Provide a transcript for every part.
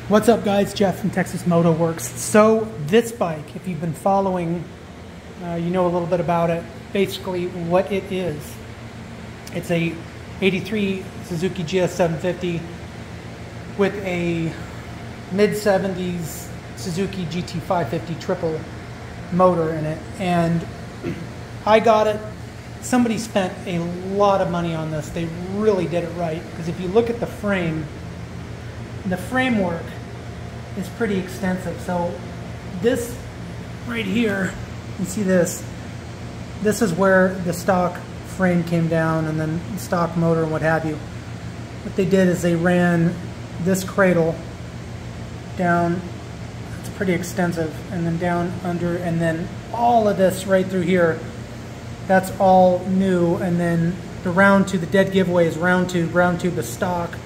What's up, guys? Jeff from Texas Moto Works. So this bike, if you've been following, you know a little bit about it. Basically what it is, it's a 83 Suzuki GS750 with a mid-70s Suzuki GT550 triple motor in it. And I got it. Somebody spent a lot of money on this. They really did it right, because if you look at the frame, the framework is pretty extensive. So this right here, you see this is where the stock frame came down, and then the stock motor and what have you. What they did is they ran this cradle down, it's pretty extensive, and then down under, and then all of this right through here, that's all new. And then the round tube, the dead giveaway is round tube, the stock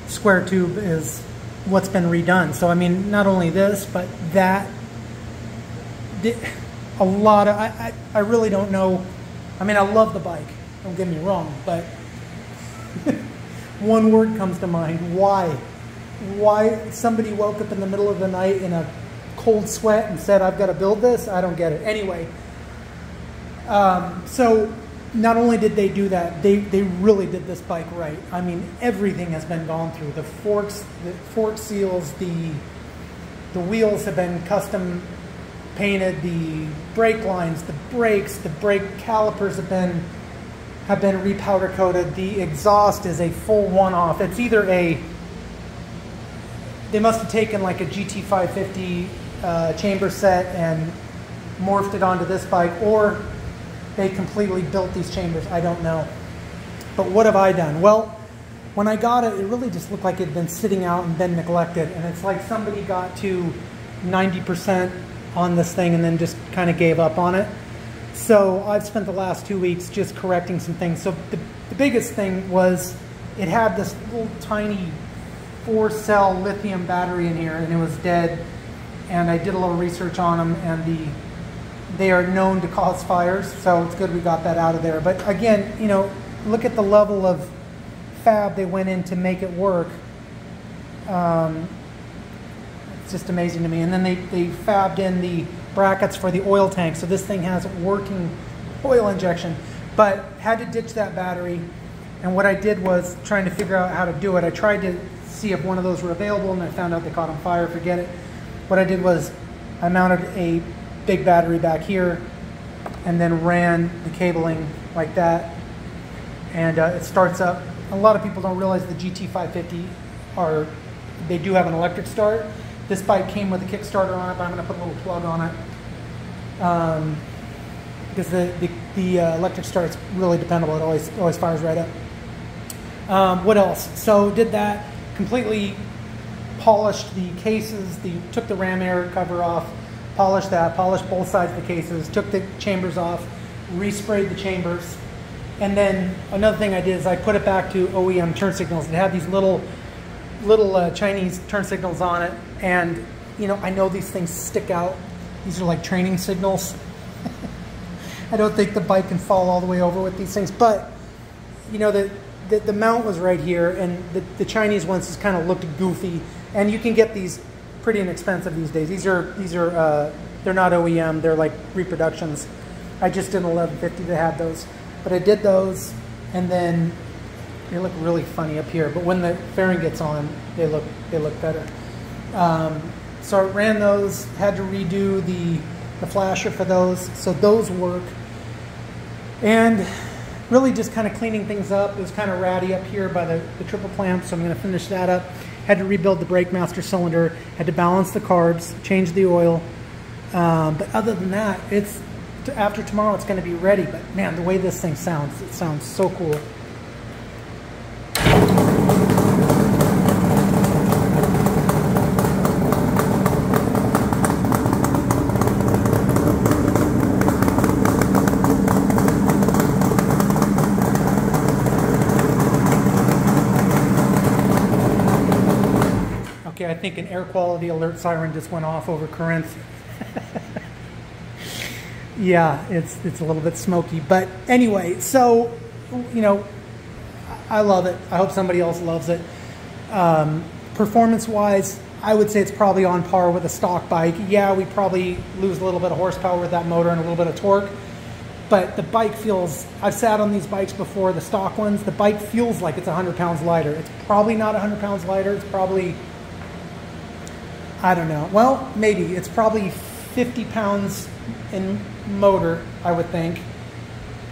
square tube is what's been redone. So I mean, not only this, but that, a lot of, I really don't know. I mean, I love the bike, don't get me wrong, but one word comes to mind: why? Why somebody woke up in the middle of the night in a cold sweat and said, I've got to build this? I don't get it. Anyway, so not only did they do that, they really did this bike right. I mean, everything has been gone through. The forks, the fork seals, the wheels have been custom painted, the brake lines, the brakes, the brake calipers have been repowder coated. The exhaust is a full one-off. It's either they must have taken like a GT550 chamber set and morphed it onto this bike, or they completely built these chambers. I don't know. But what have I done? Well, when I got it, it really just looked like it had been sitting out and been neglected. And it's like somebody got to 90% on this thing and then just kind of gave up on it. So I've spent the last 2 weeks just correcting some things. So the biggest thing was it had this little tiny 4-cell lithium battery in here, and it was dead. And I did a little research on them, and they are known to cause fires, so it's good we got that out of there. But again, you know, look at the level of fab they went in to make it work. It's just amazing to me. And then they fabbed in the brackets for the oil tank, so this thing has working oil injection. But had to ditch that battery, and what I did was trying to figure out how to do it. I tried to see if one of those were available, and I found out they caught on fire. Forget it. What I did was I mounted a big battery back here and then ran the cabling like that, and it starts up. A lot of people don't realize the GT550 they do have an electric start. This bike came with a Kickstarter on it, but I'm going to put a little plug on it because the electric start's really dependable. It always fires right up. What else? So did that, completely polished the cases, took the ram air cover off, polished that, polished both sides of the cases, took the chambers off, resprayed the chambers. And then another thing I did is I put it back to OEM turn signals. It had these little Chinese turn signals on it, and you know, I know these things stick out. These are like training signals. I don't think the bike can fall all the way over with these things, but you know, the mount was right here, and the Chinese ones just kind of looked goofy. And you can get these pretty inexpensive these days. These are they're not OEM, they're like reproductions. I just did an 1150 that had those, but I did those, and then they look really funny up here. But when the fairing gets on, they look better. So I ran those, had to redo the flasher for those, so those work. And really just kind of cleaning things up. It was kind of ratty up here by the triple clamp, so I'm going to finish that up. Had to rebuild the brake master cylinder, had to balance the carbs, change the oil. But other than that, after tomorrow it's going to be ready. But man, the way this thing sounds, it sounds so cool. I think an air quality alert siren just went off over Corinth. Yeah, it's a little bit smoky. But anyway, so, you know, I love it. I hope somebody else loves it. Performance-wise, I would say it's probably on par with a stock bike. Yeah, we probably lose a little bit of horsepower with that motor and a little bit of torque, but the bike feels, I've sat on these bikes before, the stock ones, the bike feels like it's 100 pounds lighter. It's probably not 100 pounds lighter. It's probably, I don't know. Well, maybe. It's probably 50 pounds in motor, I would think.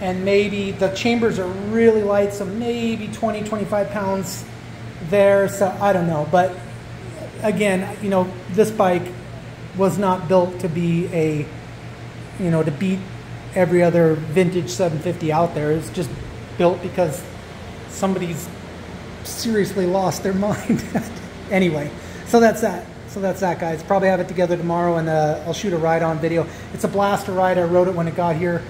And maybe the chambers are really light, so maybe 20, 25 pounds there. So I don't know. But again, you know, this bike was not built to be a, you know, to beat every other vintage 750 out there. It's just built because somebody's seriously lost their mind. Anyway, so that's that. So that's that, guys. Probably have it together tomorrow, and I'll shoot a ride-on video. It's a blast to ride. I rode it when it got here.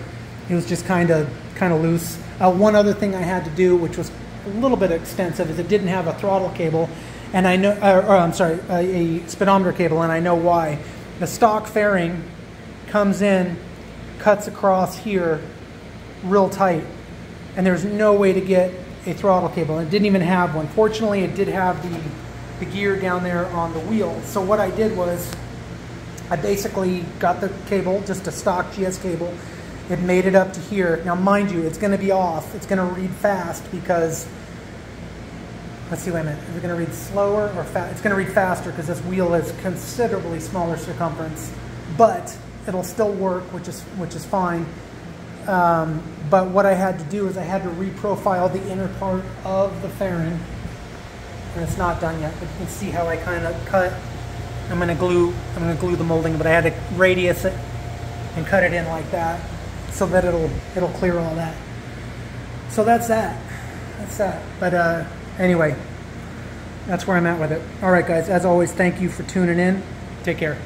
It was just kind of loose. One other thing I had to do, which was a little bit extensive, is it didn't have a throttle cable, and I know, I'm sorry, a speedometer cable, and I know why. The stock fairing comes in, cuts across here real tight, and there's no way to get a throttle cable. It didn't even have one. Fortunately, it did have the gear down there on the wheel. So what I did was I basically got the cable, just a stock GS cable. It made it up to here. Now, mind you, it's going to be off. It's going to read fast because, let's see, wait a minute. Is it going to read slower or fast? It's going to read faster because this wheel is considerably smaller circumference, but it'll still work, which is fine. But what I had to do is I had to reprofile the inner part of the fairing, and it's not done yet. But you can see how I kind of cut. I'm going to glue the molding, but I had to radius it and cut it in like that, so that it'll clear all that. So that's that. But anyway, that's where I'm at with it. All right, guys. As always, thank you for tuning in. Take care.